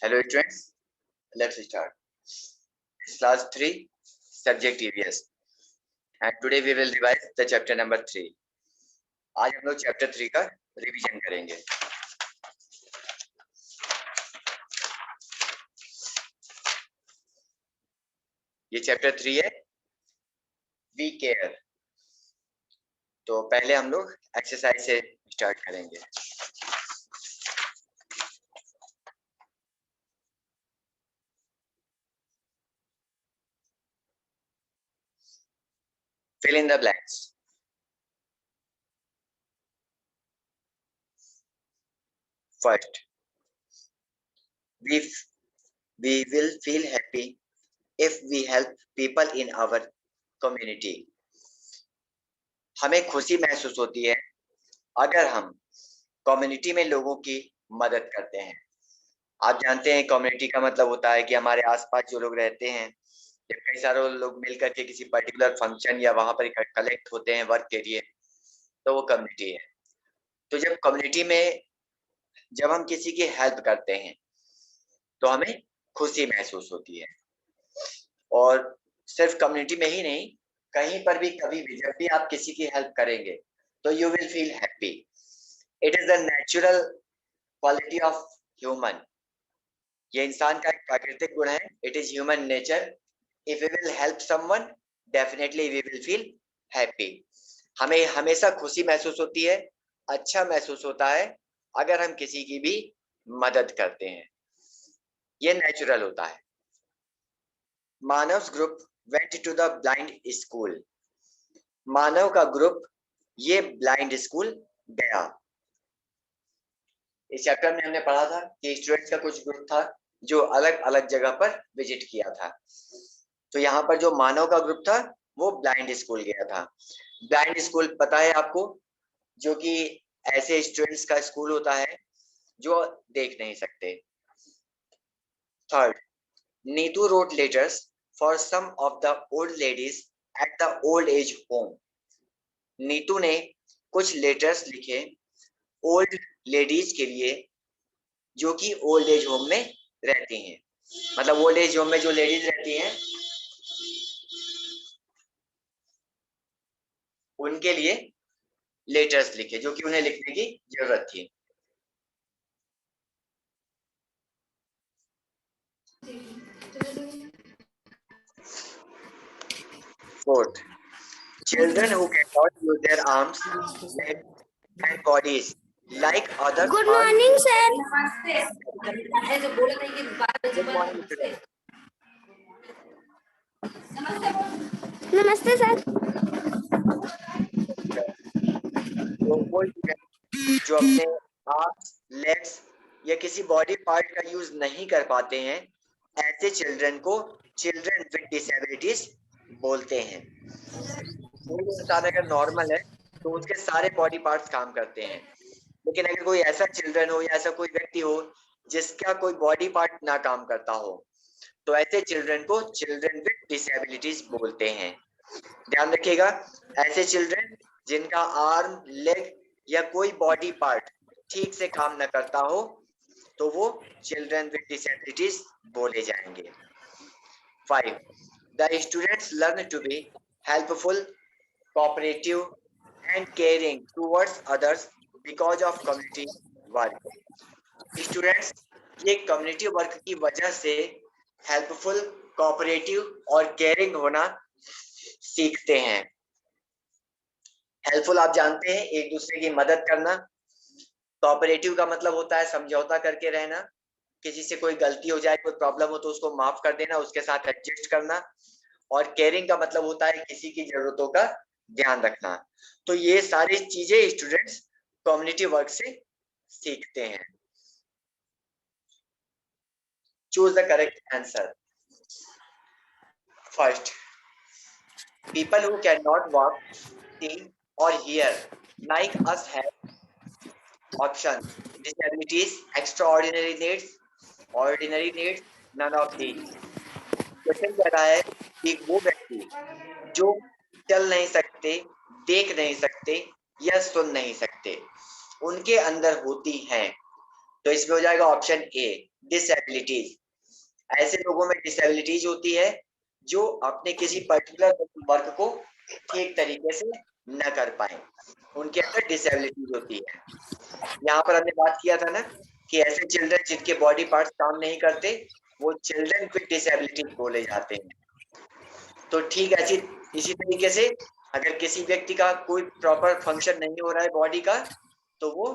Hello students, let's start. It's class 3, subject EVS, and today we will revise the chapter number 3. आज हम लोग chapter 3 का revision करेंगे. ये chapter 3 है, We Care. तो पहले हम लोग एक्सरसाइज से स्टार्ट करेंगे. Fill in the blanks. First, we will feel happy if we help people in our community. हमें खुशी महसूस होती है अगर हम कम्युनिटी में लोगों की मदद करते हैं. आप जानते हैं कम्युनिटी का मतलब होता है कि हमारे आसपास जो लोग रहते हैं, जब कई सारे लोग मिलकर के किसी पर्टिकुलर फंक्शन या वहां पर कलेक्ट होते हैं वर्क के लिए, तो वो कम्युनिटी है. तो जब कम्युनिटी में जब हम किसी की हेल्प करते हैं तो हमें खुशी महसूस होती है. और सिर्फ कम्युनिटी में ही नहीं, कहीं पर भी कभी भी जब भी आप किसी की हेल्प करेंगे तो you will feel happy. It is the natural quality of human. ये इंसान का एक प्राकृतिक गुण है. It is human nature. If we will help someone, definitely we will feel happy. हमें हमेशा खुशी महसूस होती है, अच्छा महसूस होता है अगर हम किसी की भी मदद करते हैं. ये नेचुरल होता है. Manav group went to the blind school. Manav का ग्रुप ये ब्लाइंड स्कूल गया. इस चैप्टर में हमने पढ़ा था कि स्टूडेंट्स का कुछ ग्रुप था जो अलग अलग जगह पर विजिट किया था. तो यहाँ पर जो मानव का ग्रुप था वो ब्लाइंड स्कूल गया था. ब्लाइंड स्कूल पता है आपको, जो कि ऐसे स्टूडेंट्स का स्कूल होता है जो देख नहीं सकते. Third, Neetu wrote letters for some of the old ladies at the old age home. Neetu ने कुछ लेटर्स लिखे ओल्ड लेडीज के लिए जो कि ओल्ड एज होम में रहती हैं. मतलब ओल्ड एज होम में जो लेडीज रहती हैं उनके लिए लेटर्स लिखे जो कि उन्हें लिखने की जरूरत थी. Fourth, children who cannot use their arms, legs, and bodies like others. Good morning, sir. Good morning, students. नमस्ते सर. तो वो जो अपने आर्म्स, लेग्स या किसी बॉडी पार्ट का यूज नहीं कर पाते हैं, ऐसे चिल्ड्रन को चिल्ड्रन विद डिसेबिलिटीज बोलते हैं. कोई इंसान अगर नॉर्मल है तो उसके सारे बॉडी पार्ट्स काम करते हैं, लेकिन अगर कोई ऐसा चिल्ड्रन हो या ऐसा कोई व्यक्ति हो जिसका कोई बॉडी पार्ट ना काम करता हो, तो ऐसे चिल्ड्रन को चिल्ड्रन विद डिसेबिलिटीज बोलते हैं. ध्यान रखिएगा, ऐसे चिल्ड्रन जिनका आर्म, लेग या कोई बॉडी पार्ट ठीक से काम न करता हो तो वो चिल्ड्रन विद डिसेबिलिटीज बोले जाएंगे. 5. The students learn to be helpful, cooperative and caring towards others because of community work. Students ये कम्युनिटी वर्क की वजह से हेल्पफुल, कोऑपरेटिव और केयरिंग होना सीखते हैं. हेल्पफुल आप जानते हैं, एक दूसरे की मदद करना. कोऑपरेटिव का मतलब होता है समझौता करके रहना. किसी से कोई गलती हो जाए, कोई प्रॉब्लम हो तो उसको माफ कर देना, उसके साथ एडजस्ट करना. और केयरिंग का मतलब होता है किसी की जरूरतों का ध्यान रखना. तो ये सारी चीजें स्टूडेंट्स कम्युनिटी वर्क से सीखते हैं. Choose the correct answer. First, people who cannot walk, see or hear like us have options: disabilities, extraordinary needs, ordinary needs, none of these. Question कह रहा है कि वो व्यक्ति जो चल नहीं सकते, देख नहीं सकते या सुन नहीं सकते, उनके अंदर होती हैं. तो इसमें हो जाएगा ऑप्शन ए, डिसेबिलिटीज, ऐसे लोगों में डिसेबिलिटीज होती है जो अपने किसी पर्टिकुलर वर्क को ठीक तरीके से न कर पाए, उनके अंदर डिसेबिलिटीज होती है। यहाँ पर हमने बात किया था ना कि ऐसे चिल्ड्रन जिनके बॉडी पार्ट्स काम नहीं करते वो चिल्ड्रन विद डिसेबिलिटी बोले जाते हैं। तो ठीक ऐसी इसी तरीके से अगर किसी व्यक्ति का कोई प्रॉपर फंक्शन नहीं हो रहा है बॉडी का तो वो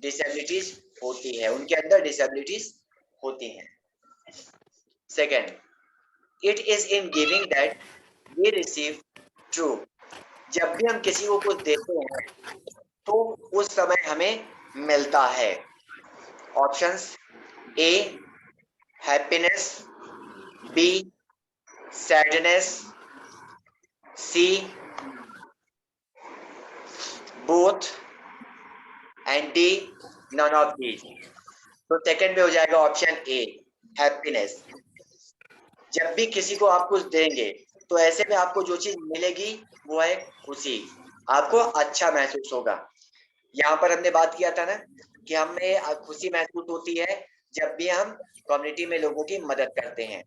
डिसेबिलिटीज होती है, उनके अंदर डिसेबिलिटीज होती हैं। Second, it is in giving that we receive true, जब भी हम किसी को कुछ देते हैं तो उस समय हमें मिलता है। Options A happiness, B sadness, C both and D none of these. तो सेकंड में हो जाएगा ऑप्शन ए हैप्पीनेस। जब भी किसी को आप कुछ देंगे तो ऐसे में आपको जो चीज मिलेगी वो है खुशी, आपको अच्छा महसूस होगा। यहाँ पर हमने बात किया था ना कि हमें खुशी महसूस होती है जब भी हम कम्युनिटी में लोगों की मदद करते हैं।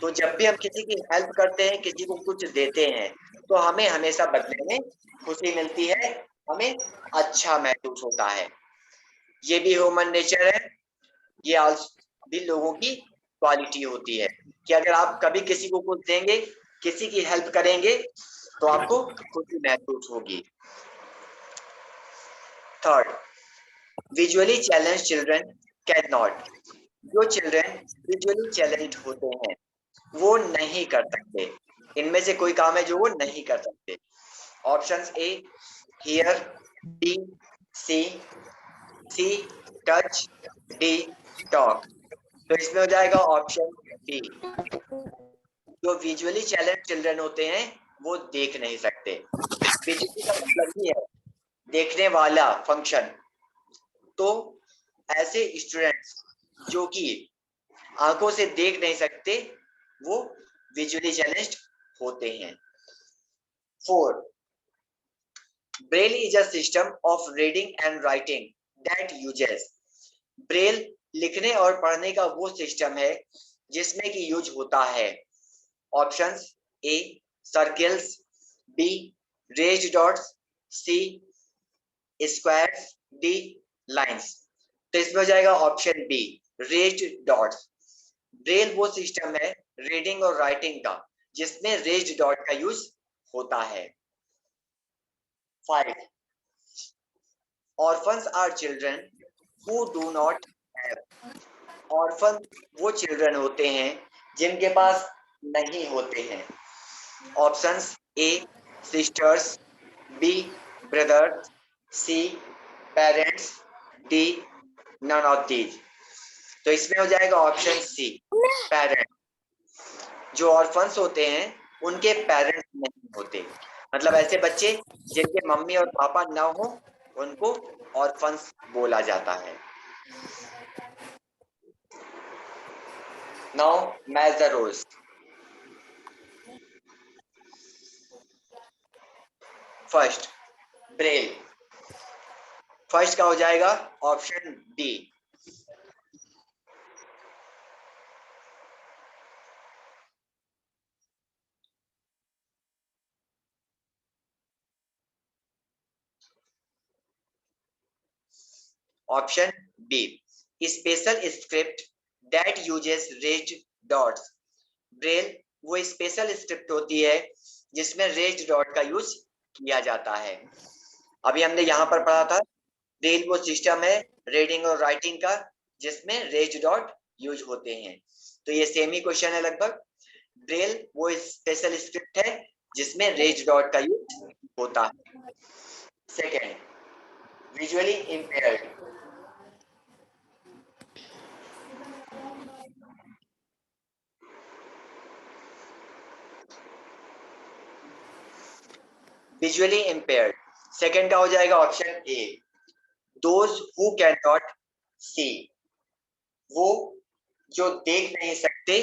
तो जब भी हम किसी की हेल्प करते हैं, किसी को कुछ देते हैं तो हमें हमेशा बदले में खुशी मिलती है, हमें अच्छा महसूस होता है। ये भी ह्यूमन नेचर है, ये भी लोगों की क्वालिटी होती है कि अगर आप कभी किसी को कुछ देंगे, किसी की हेल्प करेंगे तो आपको खुशी महसूस होगी। Third, visually challenge children can not, जो चिल्ड्रन विजुअली चैलेंज होते हैं वो नहीं कर सकते, इनमें से कोई काम है जो वो नहीं कर सकते। Options A hear, B see, C touch, D talk. तो इसमें हो जाएगा ऑप्शन डी, जो विजुअली चैलेंज चिल्ड्रन होते हैं वो देख नहीं सकते। विजुअली का मतलब ही है देखने वाला फंक्शन। तो ऐसे स्टूडेंट्स जो कि आंखों से देख नहीं सकते वो विजुअली चैलेंज्ड होते हैं। 4, Braille is a system of reading and writing that uses, Braille लिखने और पढ़ने का वो सिस्टम है जिसमें कि यूज होता है। Options A circles, B raised dots, C squares, D lines. तो इसमें हो जाएगा option B raised dots. Braille वो सिस्टम है रीडिंग और राइटिंग का जिसमें रेज्ड डॉट का यूज होता है। 5, orphans are children who do not have, orphan वो चिल्ड्रन होते हैं जिनके पास नहीं होते हैं। Options A sisters, B brothers, C parents, D none of these. तो इसमें हो जाएगा ऑप्शन सी पेरेंट। जो ऑर्फन्स होते हैं उनके पेरेंट्स नहीं होते, मतलब ऐसे बच्चे जिनके मम्मी और पापा ना हो उनको ऑर्फन्स बोला जाता है। Now match the roles. First braille, first का हो जाएगा option D. Option B special script that uses raised dots, braille वो स्पेशल स्क्रिप्ट होती है जिसमें रेज्ड डॉट का यूज किया जाता है। अभी हमने यहाँ पर पढ़ा था ब्रेल वो सिस्टम है रीडिंग और राइटिंग का जिसमें रेज्ड डॉट यूज होते हैं। तो ये सेम ही क्वेश्चन है लगभग। ब्रेल वो स्पेशल स्क्रिप्ट है जिसमें रेज्ड डॉट का यूज होता है। Second, visually impaired, visually impaired second का हो जाएगा option A those who can not see, वो जो देख नहीं सकते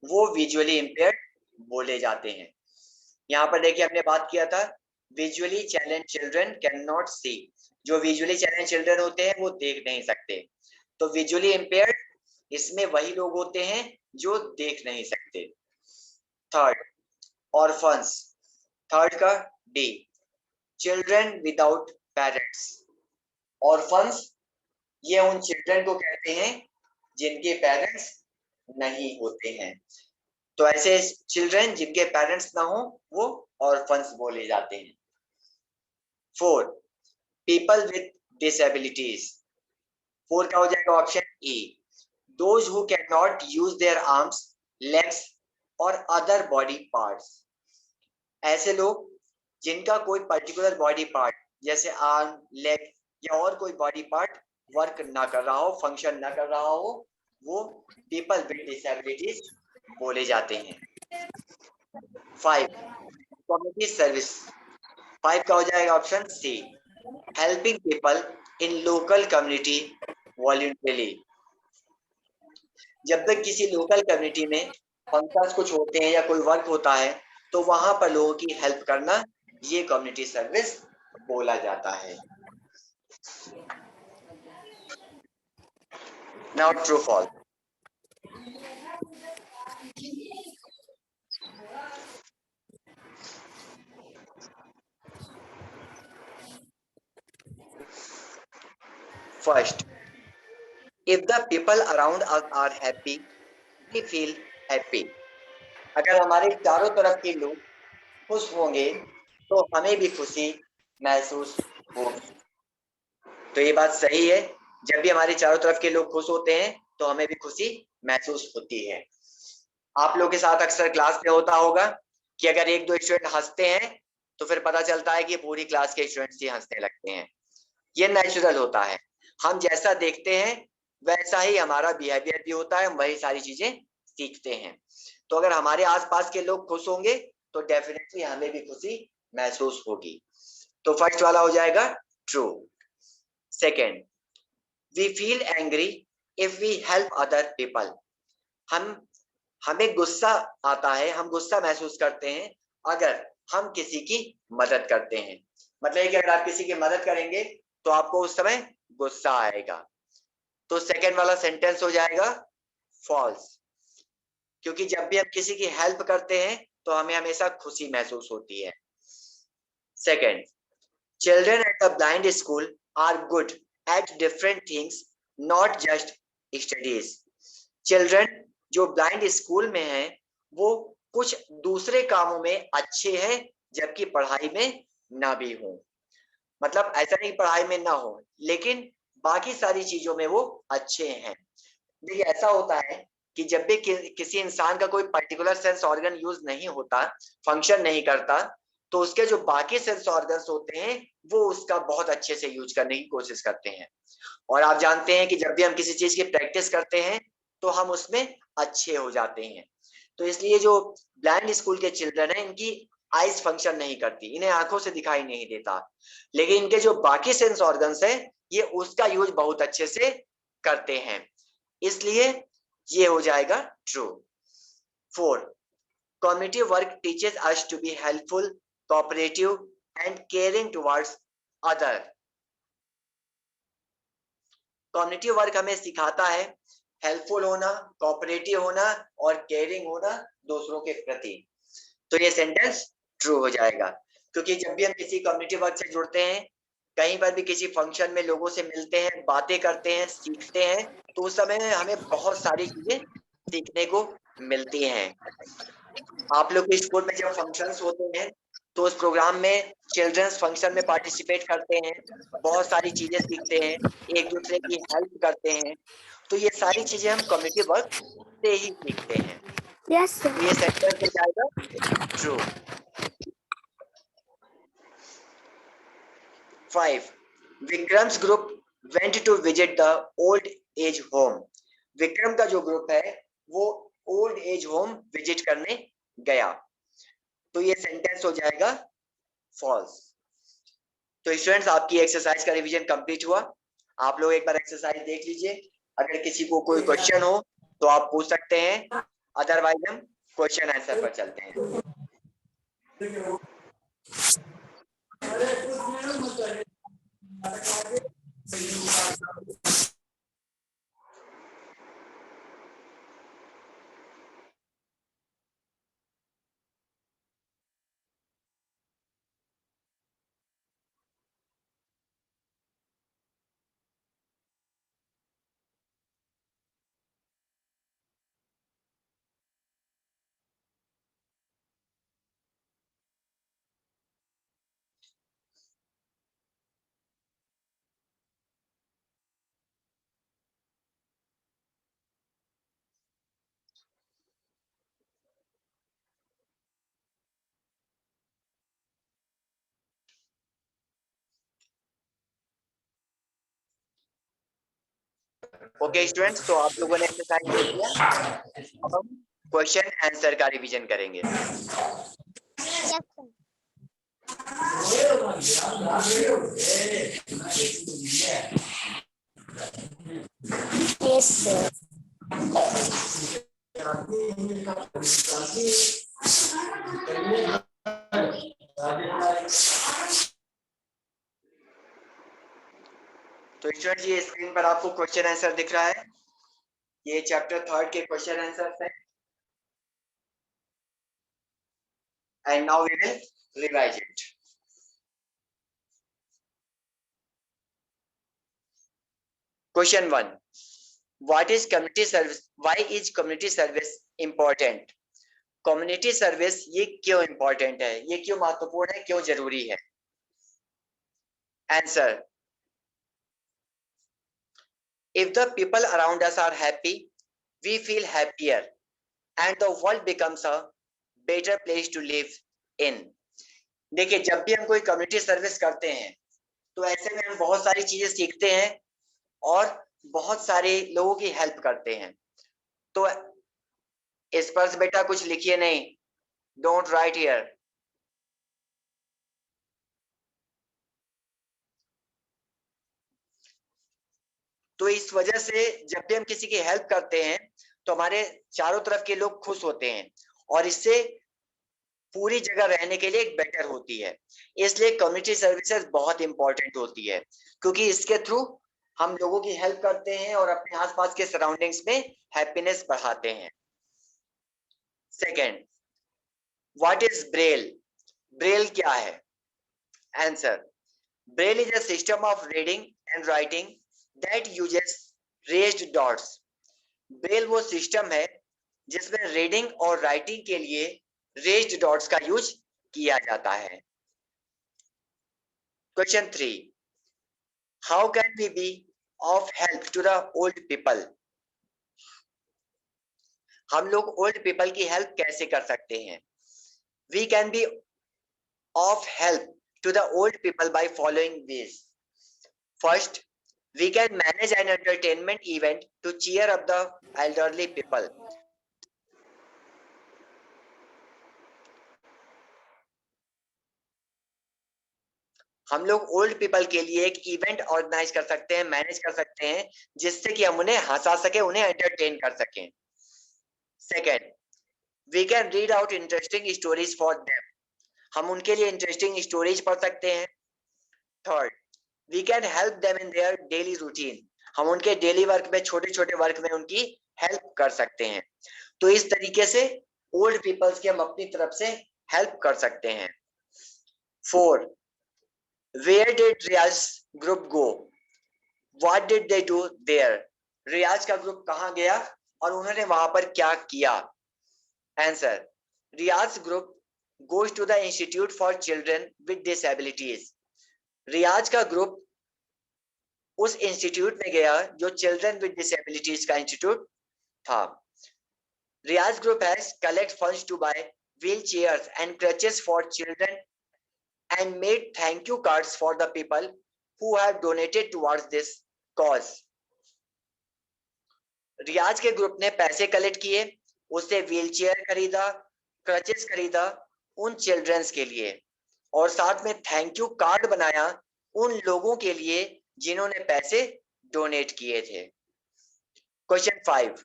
वो विजुअली इम्पेयर्ड बोले जाते हैं। यहाँ पर देखिए हमने बात किया था visually challenge children can not see, जो विजुअली चैलेंज चिल्ड्रन होते हैं वो देख नहीं सकते। तो विजुअली इम्पेयर्ड इसमें वही लोग होते हैं जो देख नहीं सकते। Third, orphans. थर्ड का D, children without parents. Orphans ये उन चिल्ड्रन को कहते हैं जिनके पेरेंट्स नहीं होते हैं। तो ऐसे चिल्ड्रन जिनके पेरेंट्स ना हो वो ऑर्फन्स बोले जाते हैं। Four, people with disabilities. Four का हो जाएगा option A, those who can not use their arms, legs और अदर बॉडी पार्ट्स। ऐसे लोग जिनका कोई पर्टिकुलर बॉडी पार्ट जैसे आर्म, लेग या और कोई बॉडी पार्ट वर्क ना कर रहा हो, फंक्शन ना कर रहा हो, वो पीपल विद डिसेबिलिटीज बोले जाते हैं। 5, कम्युनिटी सर्विस। 5 का हो जाएगा option C, helping people in local community voluntarily. जब तक किसी लोकल कम्युनिटी में फंक्शंस कुछ होते हैं या कोई वर्क होता है तो वहां पर लोगों की हेल्प करना ये कम्युनिटी सर्विस बोला जाता है। Now true false. First, if the people around us are happy, we feel happy. अगर हमारे चारों तरफ के लोग खुश होंगे तो हमें भी खुशी महसूस होगी। तो ये बात सही है, जब भी हमारे चारों तरफ के लोग खुश होते हैं तो हमें भी खुशी महसूस होती है। आप लोग के साथ अक्सर क्लास में होता होगा कि अगर एक दो स्टूडेंट हंसते हैं तो फिर पता चलता है कि पूरी क्लास के स्टूडेंट्स ही हंसने लगते हैं। ये नेचुरल होता है, हम जैसा देखते हैं वैसा ही हमारा बिहेवियर भी होता है, हम वही सारी चीजें सीखते हैं। तो अगर हमारे आसपास के लोग खुश होंगे तो डेफिनेटली हमें भी खुशी महसूस होगी। तो फर्स्ट वाला हो जाएगा true. Second, we feel angry if we help other people. हमें गुस्सा आता है, हम गुस्सा महसूस करते हैं अगर हम किसी की मदद करते हैं। मतलब कि अगर आप किसी की मदद करेंगे तो आपको उस समय गुस्सा आएगा। तो सेकेंड वाला सेंटेंस हो जाएगा फॉल्स, क्योंकि जब भी हम किसी की हेल्प करते हैं तो हमें हमेशा खुशी महसूस होती है। Second, children at the blind school are good at different things, not just studies. Children जो ब्लाइंड स्कूल में हैं वो कुछ दूसरे कामों में अच्छे हैं जबकि पढ़ाई में ना भी हो। मतलब ऐसा नहीं पढ़ाई में ना हो, लेकिन बाकी सारी चीजों में वो अच्छे हैं। देखिए ऐसा होता है कि जब भी किसी इंसान का कोई पर्टिकुलर सेंस ऑर्गन यूज नहीं होता, फंक्शन नहीं करता, तो उसके जो बाकी सेंस ऑर्गन्स होते हैं वो उसका बहुत अच्छे से यूज करने की कोशिश करते हैं। और आप जानते हैं कि जब भी हम किसी चीज की प्रैक्टिस करते हैं तो हम उसमें अच्छे हो जाते हैं। तो इसलिए जो ब्लाइंड स्कूल के चिल्ड्रन हैं इनकी आईज फंक्शन नहीं करती, इन्हें आंखों से दिखाई नहीं देता, लेकिन इनके जो बाकी सेंस ऑर्गन्स हैं ये उसका यूज बहुत अच्छे से करते हैं, इसलिए ये हो जाएगा true. 4, community work teaches us to be helpful, cooperative and caring towards other. Community work हमें सिखाता है हेल्पफुल होना, कोऑपरेटिव होना और केयरिंग होना दूसरों के प्रति। तो ये सेंटेंस ट्रू हो जाएगा, क्योंकि जब भी हम किसी कम्युनिटी वर्क से जुड़ते हैं, कहीं पर भी किसी फंक्शन में लोगों से मिलते हैं, बातें करते हैं, सीखते हैं, तो उस समय में हमें बहुत सारी चीजें सीखने को मिलती हैं। आप लोग के स्कूल में जब फंक्शंस होते हैं तो उस प्रोग्राम में चिल्ड्रंस फंक्शन में पार्टिसिपेट करते हैं, बहुत सारी चीजें सीखते हैं, एक दूसरे की हेल्प करते हैं। तो ये सारी चीजें हम कम्युनिटी वर्क से ही सीखते हैं। Yes, sir. तो ये सेंटेंस हो जाएगा true. 5, Vikram's group went to visit the old age home. Vikram का जो ग्रुप है वो ओल्ड एज होम विजिट करने गया। तो ये सेंटेंस हो जाएगा फॉल्स। तो स्टूडेंट्स आपकी एक्सरसाइज का रिवीजन कंप्लीट हुआ। आप लोग एक बार एक्सरसाइज देख लीजिए, अगर किसी को कोई क्वेश्चन हो तो आप पूछ सकते हैं, अदरवाइज हम क्वेश्चन आंसर पर चलते हैं। ओके स्टूडेंट्स, तो आप लोगों ने एक्सरसाइज देख लिया। अब हम क्वेश्चन आंसर का रिवीजन करेंगे। Yes sir. तो स्टूडेंट्स, ये स्क्रीन पर आपको क्वेश्चन आंसर दिख रहा है। ये चैप्टर 3 के क्वेश्चन आंसर है। And now we will revise it. Question 1, what is community service, why is community service important? Community service ये क्यों इंपॉर्टेंट है, ये क्यों महत्वपूर्ण है, क्यों जरूरी है? Answer, if the people around us are happy, we feel happier and the world becomes a better place to live in. देखिए, जब भी हम कोई कम्युनिटी सर्विस करते हैं तो ऐसे में हम बहुत सारी चीजें सीखते हैं और बहुत सारे लोगों की हेल्प करते हैं। तो इस पर बेटा कुछ लिखिए नहीं, डोंट राइट हियर। तो इस वजह से जब भी हम किसी की हेल्प करते हैं तो हमारे चारों तरफ के लोग खुश होते हैं और इससे पूरी जगह रहने के लिए एक बेटर होती है। इसलिए कम्युनिटी सर्विसेज बहुत इंपॉर्टेंट होती है, क्योंकि इसके थ्रू हम लोगों की हेल्प करते हैं और अपने आसपास के सराउंडिंग्स में हैप्पीनेस बढ़ाते हैं। Second, what is Braille? Braille क्या है? Answer, Braille is a system of reading and writing that uses raised dots. Braille वो सिस्टम है जिसमें रीडिंग और राइटिंग के लिए रेज्ड डॉट्स का यूज किया जाता है। Question 3, how can we be of help to the old people? हम लोग ओल्ड पीपल की हेल्प कैसे कर सकते हैं? We can be of help to the old people by following this. First, we can manage an entertainment event to cheer up the elderly people. हम लोग old people के लिए एक इवेंट ऑर्गेनाइज कर सकते हैं, मैनेज कर सकते हैं, जिससे कि हम उन्हें हंसा सके, उन्हें एंटरटेन कर सकें। Second, we can read out interesting stories for them. हम उनके लिए इंटरेस्टिंग स्टोरीज पढ़ सकते हैं। Third, we can help them in their daily routine. हम उनके डेली वर्क में, छोटे छोटे वर्क में उनकी हेल्प कर सकते हैं। तो इस तरीके से ओल्ड पीपल्स की हम अपनी तरफ से हेल्प कर सकते हैं। 4, where did Riyaz group go? What did they do there? Riyaz का ग्रुप कहां गया और उन्होंने वहां पर क्या किया? Answer, Riyaz group goes to the Institute for Children with Disabilities. Riyaz का ग्रुप उस इंस्टीट्यूट में गया जो चिल्ड्रन विद डिसेबिलिटीज का इंस्टीट्यूट था। Riyaz group has collect funds to buy wheelchairs and crutches for children and made thank you cards for the people who have donated towards this cause. रियाज के group ने पैसे कलेक्ट किए, उससे व्हीलचेयर खरीदा, crutches खरीदा उन चिल्ड्रंस के लिए और साथ में थैंक यू कार्ड बनाया उन लोगों के लिए जिन्होंने पैसे डोनेट किए थे। Question 5,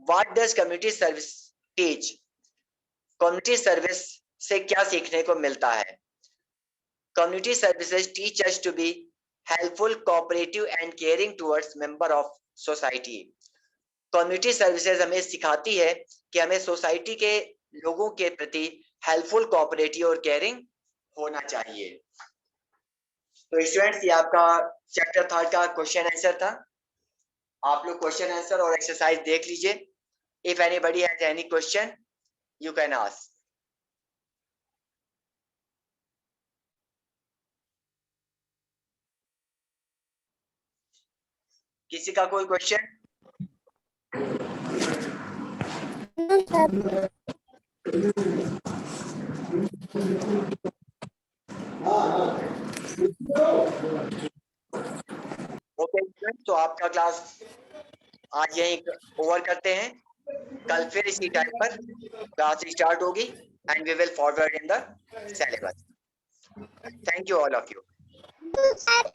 what does community service teach? Community service से क्या सीखने को मिलता है? Community services teach us to be helpful, cooperative and caring towards member of society. Community services हमें सिखाती है कि हमें सोसाइटी के लोगों के प्रति हेल्पफुल, कोऑपरेटिव और केयरिंग होना चाहिए। तो स्टूडेंट्स, ये आपका चैप्टर 3 का क्वेश्चन आंसर था। आप लोग क्वेश्चन आंसर और एक्सरसाइज देख लीजिए। If anybody has any question you can ask. किसी का कोई क्वेश्चन? ओके, तो आपका क्लास आज यहीं ओवर करते हैं, कल फिर इसी टाइम पर क्लास स्टार्ट होगी and we will forward in the syllabus. Thank you all of you. Sir